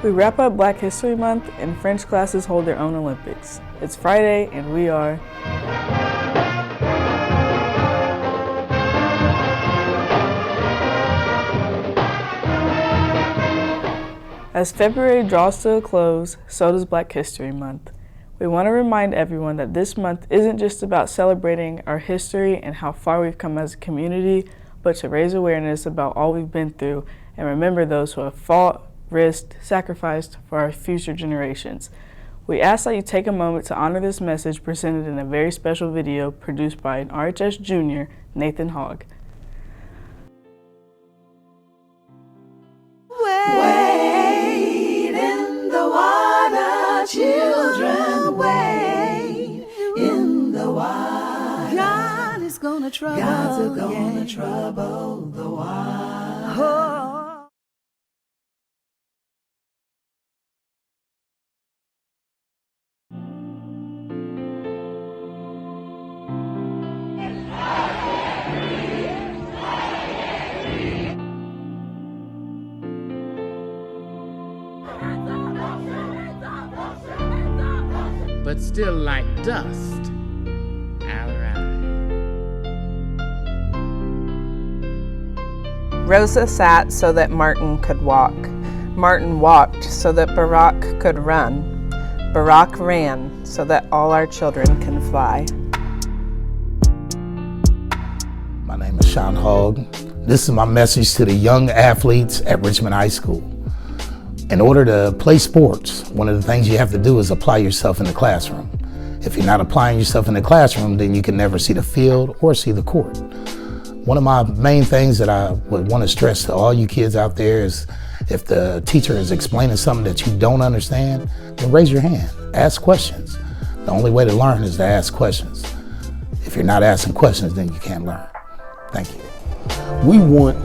We wrap up Black History Month and French classes hold their own Olympics. It's Friday and we are As February draws to a close, so does Black History Month. We want to remind everyone that this month isn't just about celebrating our history and how far we've come as a community, but to raise awareness about all we've been through and remember those who have fought, risked, sacrificed for our future generations. We ask that you take a moment to honor this message presented in a very special video produced by an RHS junior, Nathan Hogg. Wade in the water, children, wade in the water. God is gonna trouble, God's gonna trouble the water. Oh. But still like dust, I'll ride. Rosa sat so that Martin could walk. Martin walked so that Barack could run. Barack ran so that all our children can fly. My name is Sean Hogg. This is my message to the young athletes at Richmond High School. In order to play sports, one of the things you have to do is apply yourself in the classroom. If you're not applying yourself in the classroom, then you can never see the field or see the court. One of my main things that I would want to stress to all you kids out there is if the teacher is explaining something that you don't understand, then raise your hand, ask questions. The only way to learn is to ask questions. If you're not asking questions, then you can't learn. Thank you. We want,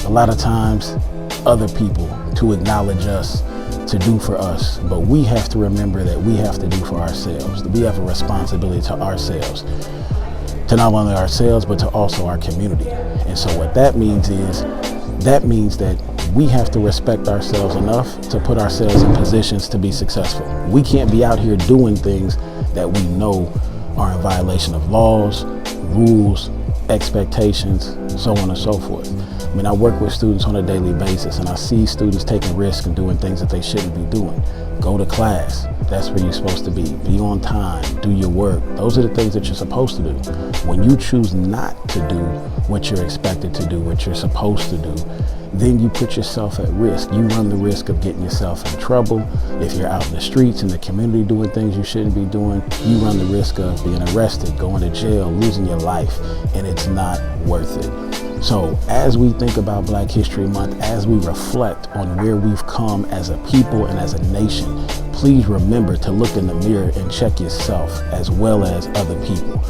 a lot of times, other people to acknowledge us, to do for us, but we have to remember that we have to do for ourselves. We have a responsibility to ourselves, to not only ourselves, but to also our community. And so what that means is, that means that we have to respect ourselves enough to put ourselves in positions to be successful. We can't be out here doing things that we know are in violation of laws, rules, expectations, so on and so forth. I mean, I work with students on a daily basis and I see students taking risks and doing things that they shouldn't be doing. Go to class, that's where you're supposed to be. Be on time, do your work. Those are the things that you're supposed to do. When you choose not to do what you're expected to do, what you're supposed to do, then you put yourself at risk. You run the risk of getting yourself in trouble. If you're out in the streets, in the community doing things you shouldn't be doing, you run the risk of being arrested, going to jail, losing your life, and it's not worth it. So as we think about Black History Month, as we reflect on where we've come as a people and as a nation, please remember to look in the mirror and check yourself as well as other people.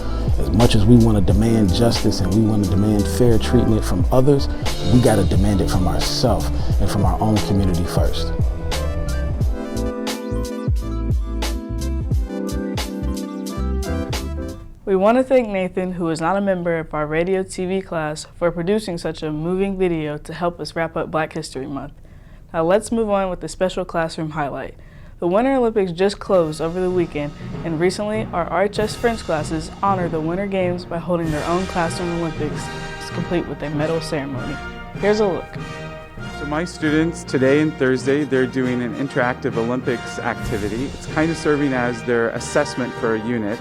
As much as we want to demand justice and we want to demand fair treatment from others, we got to demand it from ourselves and from our own community first. We want to thank Nathan, who is not a member of our radio TV class, for producing such a moving video to help us wrap up Black History Month. Now let's move on with the special classroom highlight. The Winter Olympics just closed over the weekend, and recently our RHS French classes honored the Winter Games by holding their own classroom Olympics, complete with a medal ceremony. Here's a look. So my students today and Thursday, they're doing an interactive Olympics activity. It's kind of serving as their assessment for a unit.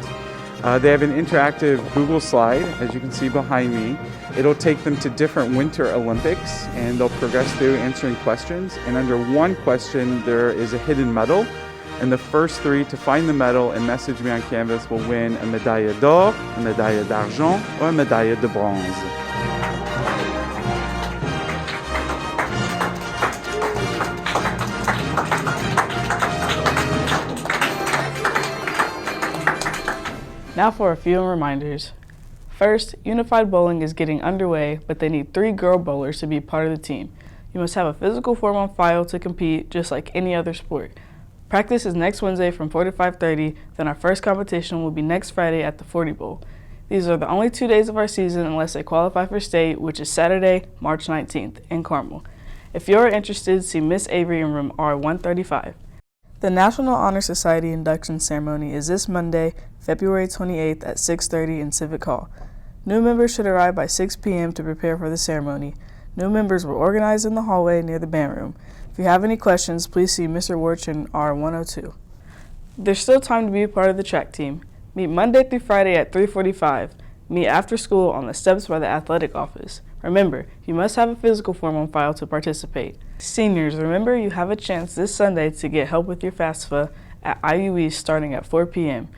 They have an interactive Google slide, as you can see behind me. It'll take them to different Winter Olympics, and they'll progress through answering questions. And under one question, there is a hidden medal. And the first three to find the medal and message me on Canvas will win a médaille d'or, a médaille d'argent, or a médaille de bronze. Now for a few reminders. First, Unified Bowling is getting underway, but they need 3 girl bowlers to be part of the team. You must have a physical form on file to compete, just like any other sport. Practice is next Wednesday from 4 to 5:30, then our first competition will be next Friday at the 40 Bowl. These are the only 2 days of our season unless they qualify for state, which is Saturday, March 19th in Carmel. If you're interested, see Miss Avery in room R135. The National Honor Society induction ceremony is this Monday, February 28th at 6:30 in Civic Hall. New members should arrive by 6 p.m. to prepare for the ceremony. New members were organized in the hallway near the band room. If you have any questions, please see Mr. Warch in R102. There's still time to be a part of the track team. Meet Monday through Friday at 3:45. Meet after school on the steps by the athletic office. Remember, you must have a physical form on file to participate. Seniors, remember you have a chance this Sunday to get help with your FAFSA at IUE starting at 4 p.m.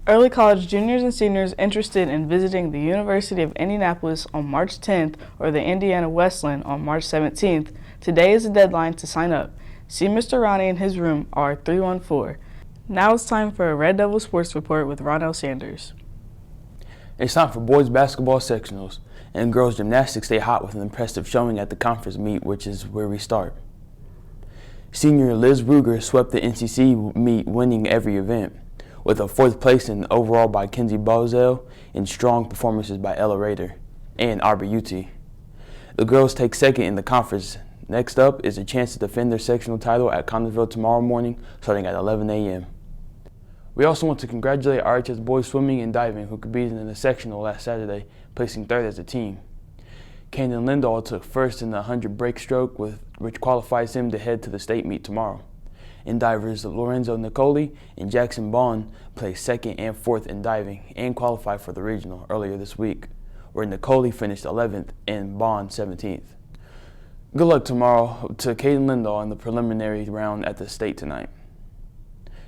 Early college juniors and seniors interested in visiting the University of Indianapolis on March 10th or the Indiana Westland on March 17th, today is the deadline to sign up. See Mr. Ronnie in his room R314. Now it's time for a Red Devil Sports Report with Ronell Sanders. It's time for boys basketball sectionals, and girls gymnastics stay hot with an impressive showing at the conference meet, which is where we start. Senior Liz Ruger swept the NCC meet, winning every event, with a 4th place in overall by Kenzie Bozell and strong performances by Ella Rader and Arbor UT. The girls take 2nd in the conference. Next up is a chance to defend their sectional title at Connersville tomorrow morning, starting at 11 a.m. We also want to congratulate RHS boys swimming and diving, who competed in the sectional last Saturday, placing 3rd as a team. Camden Lindahl took 1st in the 100 breaststroke, which qualifies him to head to the state meet tomorrow. In divers, Lorenzo Nicoli and Jackson Bond placed 2nd and 4th in diving and qualified for the regional earlier this week, where Nicoli finished 11th and Bond 17th. Good luck tomorrow to Caden Lindahl in the preliminary round at the state tonight.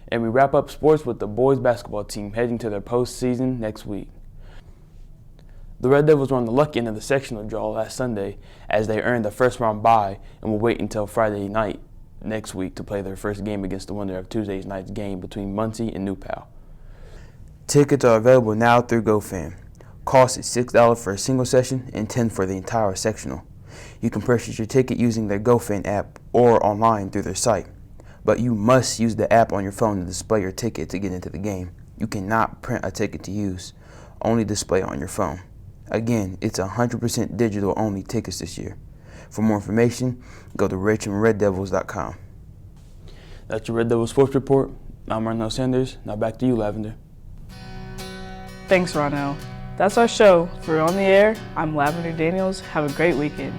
And we wrap up sports with the boys basketball team heading to their postseason next week. The Red Devils were on the lucky end of the sectional draw last Sunday as they earned the first round bye and will wait until Friday night next week to play their first game against the winner of Tuesday night's game between Muncie and New Pal. Tickets are available now through GoFan. Cost is $6 for a single session and $10 for the entire sectional. You can purchase your ticket using their GoFan app or online through their site. But you must use the app on your phone to display your ticket to get into the game. You cannot print a ticket to use, only display on your phone. Again, it's 100% digital only tickets this year. For more information, go to richmondreddevils.com. That's your Red Devil Sports Report. I'm Ronell Sanders. Now back to you, Lavender. Thanks, Ronell. That's our show. For On the Air, I'm Lavender Daniels. Have a great weekend.